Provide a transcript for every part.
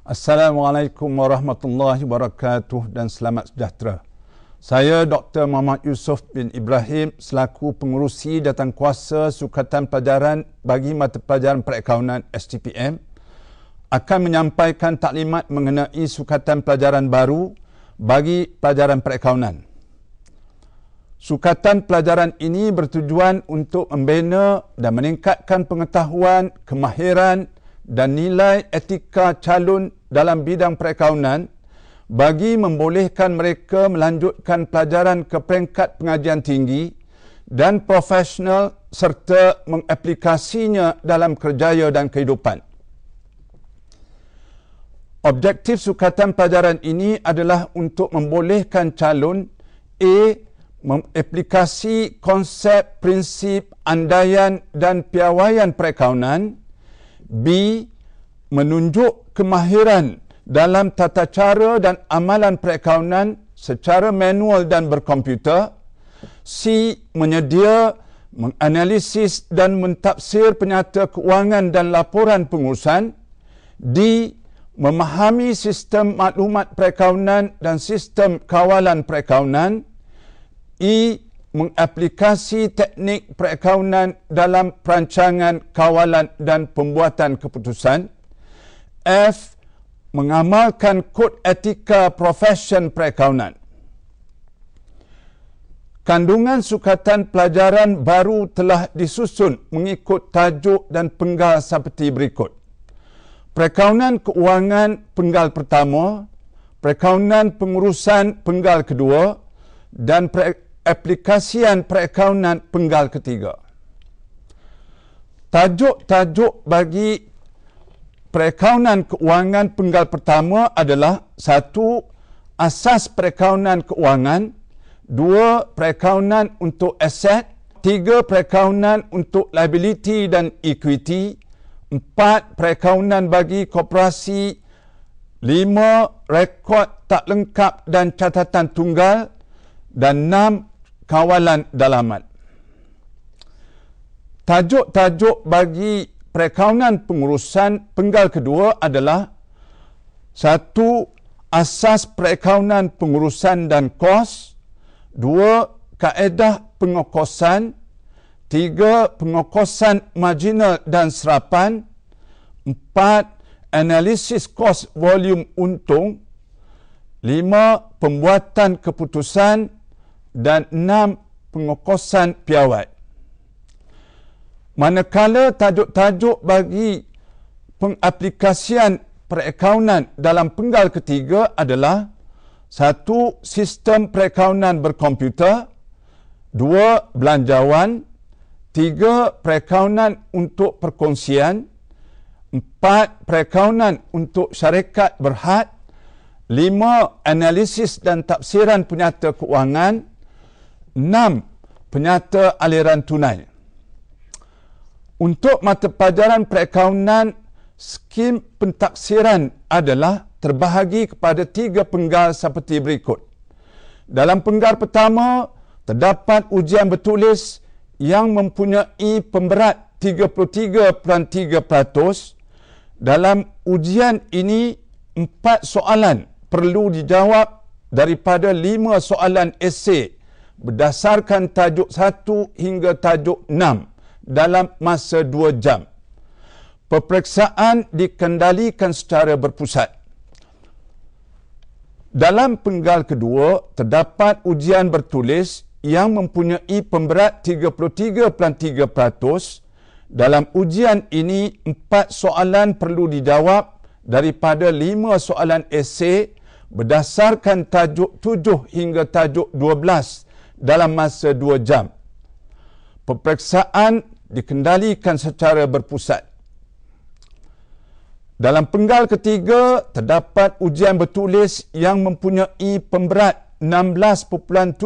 Assalamualaikum warahmatullahi wabarakatuh dan selamat sejahtera. Saya Dr. Muhammad Yusof bin Ibrahim selaku pengurusi Jawatankuasa Sukatan Pelajaran bagi Mata Pelajaran Perakaunan STPM akan menyampaikan taklimat mengenai sukatan pelajaran baru bagi pelajaran perakaunan. Sukatan pelajaran ini bertujuan untuk membina dan meningkatkan pengetahuan, kemahiran dan nilai etika calon dalam bidang perakaunan bagi membolehkan mereka melanjutkan pelajaran ke peringkat pengajian tinggi dan profesional serta mengaplikasinya dalam kerjaya dan kehidupan. Objektif sukatan pelajaran ini adalah untuk membolehkan calon A mengaplikasi konsep, prinsip, andaian dan piawaian perakaunan, B menunjuk kemahiran dalam tata cara dan amalan perakaunan secara manual dan berkomputer, C menyedia, menganalisis dan mentafsir penyata keuangan dan laporan pengurusan, D memahami sistem maklumat perakaunan dan sistem kawalan perakaunan, E mengaplikasi teknik perakaunan dalam perancangan, kawalan dan pembuatan keputusan, F mengamalkan kod etika profesion perakaunan. Kandungan sukatan pelajaran baru telah disusun mengikut tajuk dan penggal seperti berikut. Perakaunan keuangan penggal pertama, perakaunan pengurusan penggal kedua dan aplikasian perakaunan penggal ketiga. Tajuk-tajuk bagi perakaunan keuangan penggal pertama adalah 1. Asas perakaunan keuangan, 2. Perakaunan untuk aset, 3. Perakaunan untuk liability dan equity, 4. Perakaunan bagi koperasi, 5. Rekod tak lengkap dan catatan tunggal, dan 6. Kawalan dalaman. Tajuk-tajuk bagi perakaunan pengurusan penggal kedua adalah 1. Asas perakaunan pengurusan dan kos, 2. Kaedah pengokosan, 3. Pengokosan marginal dan serapan, 4. Analisis kos volume untung, 5. Pembuatan keputusan, dan 6. Pengokosan piawai. Manakala tajuk-tajuk bagi pengaplikasian perakaunan dalam penggal ketiga adalah 1. Sistem perakaunan berkomputer, 2. Belanjawan, 3. Perakaunan untuk perkongsian, 4. Perakaunan untuk syarikat berhad, 5. Analisis dan tafsiran penyata keuangan, 6. Penyata aliran tunai. Untuk mata pelajaran perakaunan, skim pentaksiran adalah terbahagi kepada 3 penggal seperti berikut. Dalam penggal pertama, terdapat ujian bertulis yang mempunyai pemberat 33.3%. Dalam ujian ini, 4 soalan perlu dijawab daripada 5 soalan esei berdasarkan tajuk 1 hingga tajuk 6 dalam masa 2 jam. Peperiksaan dikendalikan secara berpusat. Dalam penggal kedua, terdapat ujian bertulis yang mempunyai pemberat 33.3%. Dalam ujian ini, 4 soalan perlu dijawab daripada 5 soalan esei berdasarkan tajuk 7 hingga tajuk 12 dalam masa 2 jam. Peperiksaan dikendalikan secara berpusat. Dalam penggal ketiga, terdapat ujian bertulis yang mempunyai pemberat 16.7%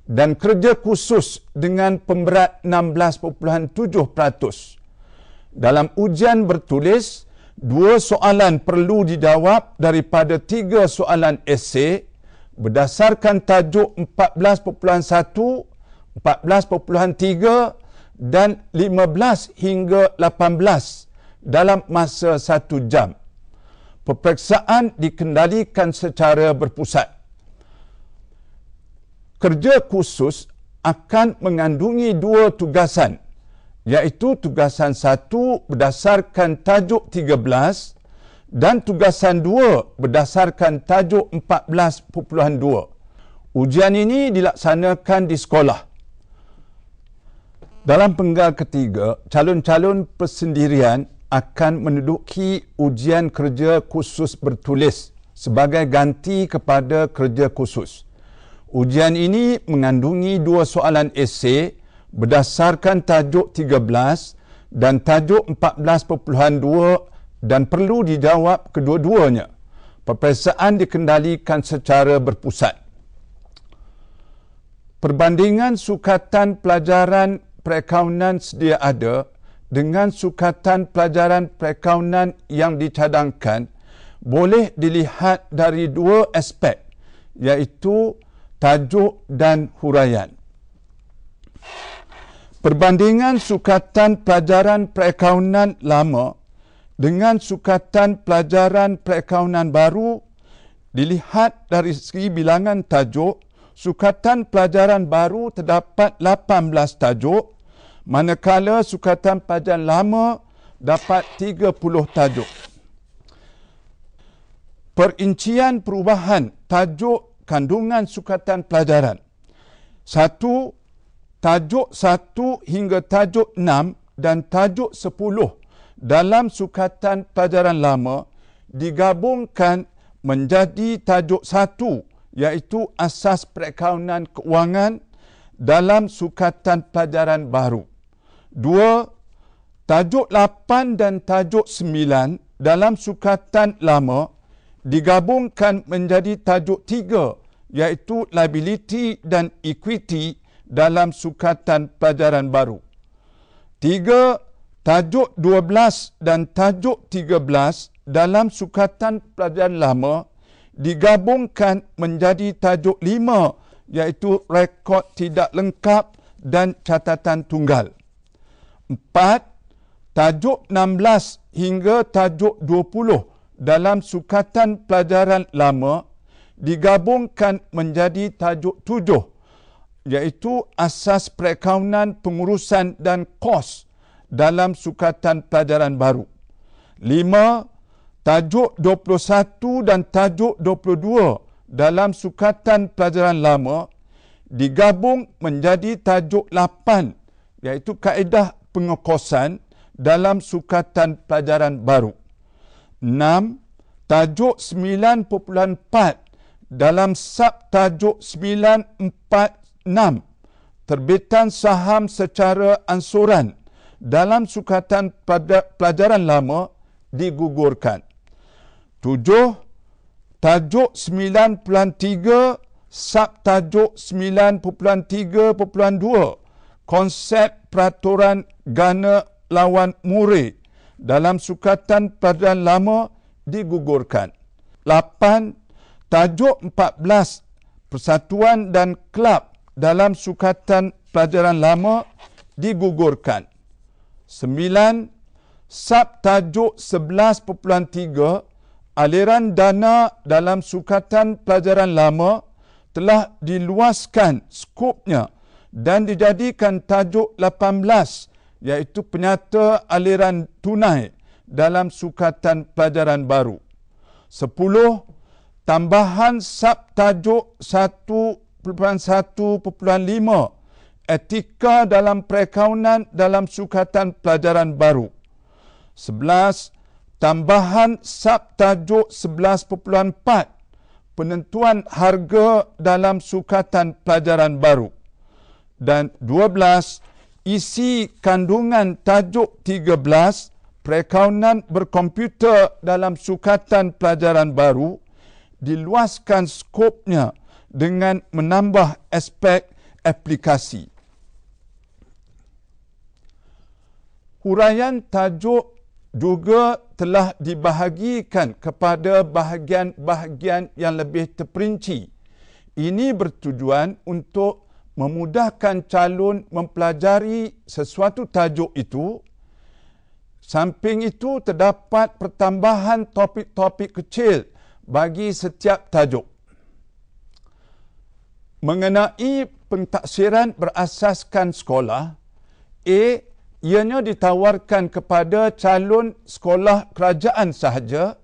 dan kerja khusus dengan pemberat 16.7%. Dalam ujian bertulis, 2 soalan perlu dijawab daripada 3 soalan esei berdasarkan tajuk 14.1, 14.3 dan 15 hingga 18 dalam masa 1 jam. Peperiksaan dikendalikan secara berpusat. Kerja khusus akan mengandungi dua tugasan, iaitu tugasan 1 berdasarkan tajuk 13 dan tugasan 2 berdasarkan tajuk 14.2. Ujian ini dilaksanakan di sekolah. Dalam penggal ketiga, calon-calon persendirian akan menduduki ujian kerja khusus bertulis sebagai ganti kepada kerja khusus. Ujian ini mengandungi dua soalan esei berdasarkan tajuk 13 dan tajuk 14.2 dan perlu dijawab kedua-duanya. Peperiksaan dikendalikan secara berpusat. Perbandingan sukatan pelajaran perakaunan sedia ada dengan sukatan pelajaran perakaunan yang dicadangkan boleh dilihat dari dua aspek, iaitu tajuk dan huraian. Perbandingan sukatan pelajaran perakaunan lama dengan sukatan pelajaran perakaunan baru dilihat dari segi bilangan tajuk. Sukatan pelajaran baru terdapat 18 tajuk, manakala sukatan pelajaran lama dapat 30 tajuk. Perincian perubahan tajuk kandungan sukatan pelajaran. 1. Tajuk 1 hingga tajuk 6 dan tajuk 10 dalam sukatan pelajaran lama digabungkan menjadi tajuk 1, iaitu asas perakaunan keuangan dalam sukatan pelajaran baru. 2. Tajuk 8 dan tajuk 9 dalam sukatan lama digabungkan menjadi tajuk 3, iaitu liability dan equity dalam sukatan pelajaran baru. 3. Tajuk 12 dan tajuk 13 dalam sukatan pelajaran lama digabungkan menjadi tajuk 5, iaitu rekod tidak lengkap dan catatan tunggal. 4. Tajuk 16 hingga tajuk 20 dalam sukatan pelajaran lama digabungkan menjadi tajuk 7, iaitu asas perakaunan pengurusan dan kos dalam sukatan pelajaran baru. 5. Tajuk 21 dan tajuk 22 dalam sukatan pelajaran lama digabung menjadi tajuk 8, iaitu kaedah pengekosan dalam sukatan pelajaran baru. 6. Tajuk 9.4 dalam subtajuk 946 terbitan saham secara ansuran dalam sukatan pelajaran lama digugurkan. 7. Tajuk 9.3 subtajuk 9.3.2 konsep peraturan gana lawan murid dalam sukatan pelajaran lama digugurkan. 8. Tajuk 14 persatuan dan kelab dalam sukatan pelajaran lama digugurkan. 9. Subtajuk 11.3 aliran dana dalam sukatan pelajaran lama telah diluaskan skopnya dan dijadikan tajuk 18, iaitu penyata aliran tunai dalam sukatan pelajaran baru. 10. Tambahan subtajuk 1.1.5 etika dalam perakaunan dalam sukatan pelajaran baru. 11. Tambahan subtajuk 11.4 penentuan harga dalam sukatan pelajaran baru. Dan 12. Isi kandungan tajuk 13 perakaunan berkomputer dalam sukatan pelajaran baru diluaskan skopnya dengan menambah aspek aplikasi. Huraian tajuk juga telah dibahagikan kepada bahagian-bahagian yang lebih terperinci. Ini bertujuan untuk memudahkan calon mempelajari sesuatu tajuk itu Samping itu, terdapat pertambahan topik-topik kecil bagi setiap tajuk. Mengenai pentaksiran berasaskan sekolah, A. Ianya ditawarkan kepada calon sekolah kerajaan sahaja.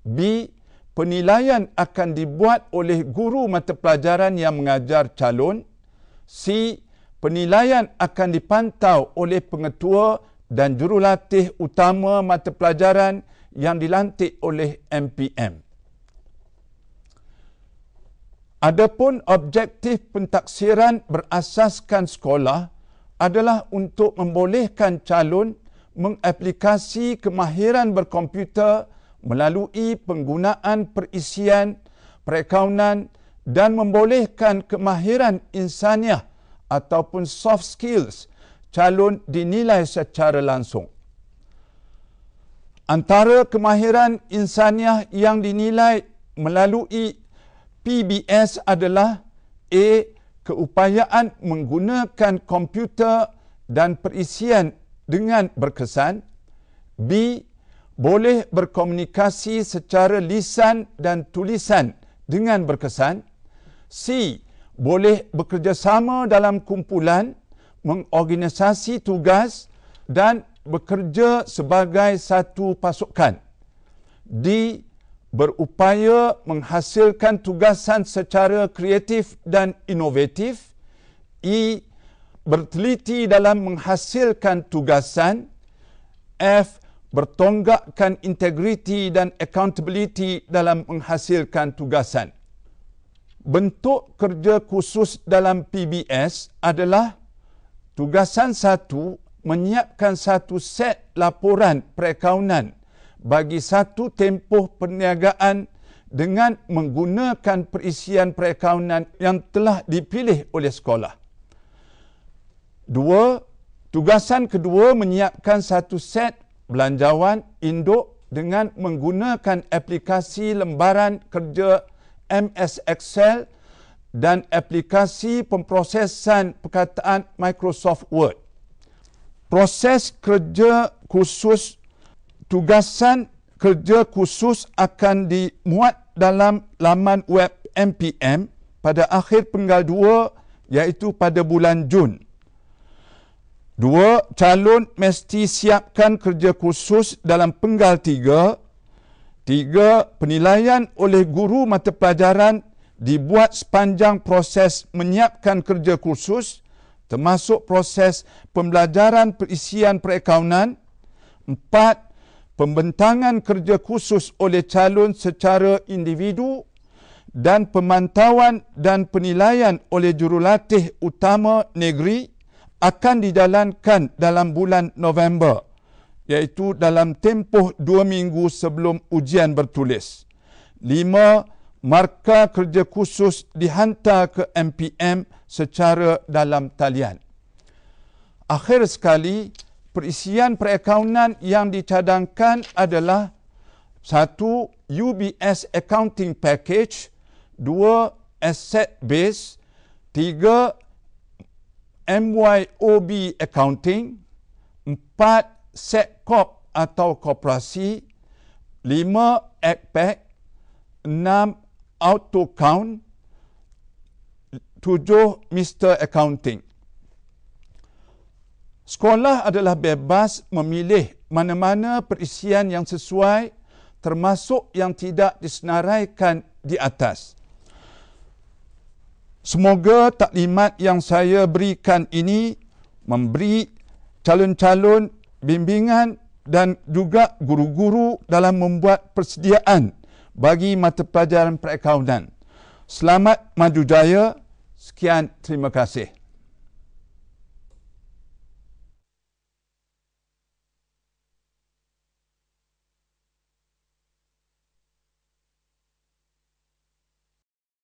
B. Penilaian akan dibuat oleh guru mata pelajaran yang mengajar calon. C. Penilaian akan dipantau oleh pengetua dan jurulatih utama mata pelajaran yang dilantik oleh MPM. Adapun objektif pentaksiran berasaskan sekolah adalah untuk membolehkan calon mengaplikasi kemahiran berkomputer melalui penggunaan perisian, perakaunan dan membolehkan kemahiran insaniah ataupun soft skills calon dinilai secara langsung. Antara kemahiran insaniah yang dinilai melalui PBS adalah A. Keupayaan menggunakan komputer dan perisian dengan berkesan. B. Boleh berkomunikasi secara lisan dan tulisan dengan berkesan. C. Boleh bekerjasama dalam kumpulan, mengorganisasi tugas dan bekerja sebagai satu pasukan. D. Berupaya menghasilkan tugasan secara kreatif dan inovatif. E. Berteliti dalam menghasilkan tugasan. F. Bertonggakkan integriti dan accountability dalam menghasilkan tugasan. Bentuk kerja khusus dalam PBS adalah tugasan satu, menyiapkan satu set laporan perakaunan bagi satu tempoh perniagaan dengan menggunakan perisian perakaunan yang telah dipilih oleh sekolah. Dua, tugasan kedua menyiapkan satu set belanjawan induk dengan menggunakan aplikasi lembaran kerja MS Excel dan aplikasi pemprosesan perkataan Microsoft Word. Proses kerja khusus, tugasan kerja khusus akan dimuat dalam laman web MPM pada akhir penggal 2 iaitu pada bulan Jun. 2. Calon mesti siapkan kerja khusus dalam penggal 3. 3. Penilaian oleh guru mata pelajaran dibuat sepanjang proses menyiapkan kerja khusus termasuk proses pembelajaran perisian perakaunan. 4. Pembentangan kerja khusus oleh calon secara individu dan pemantauan dan penilaian oleh jurulatih utama negeri akan dijalankan dalam bulan November, iaitu dalam tempoh 2 minggu sebelum ujian bertulis. 5. Markah kerja khusus dihantar ke MPM secara dalam talian. Akhir sekali, perisian perakaunan yang dicadangkan adalah 1. UBS Accounting Package. 2. Asset Base. 3. MYOB Accounting. 4. Setcop atau koperasi. 5. ACPAC. 6. AutoCount. 7. Mr. Accounting. Sekolah adalah bebas memilih mana-mana perisian yang sesuai termasuk yang tidak disenaraikan di atas. Semoga taklimat yang saya berikan ini memberi calon-calon bimbingan dan juga guru-guru dalam membuat persediaan bagi mata pelajaran perakaunan. Selamat maju jaya. Sekian, terima kasih.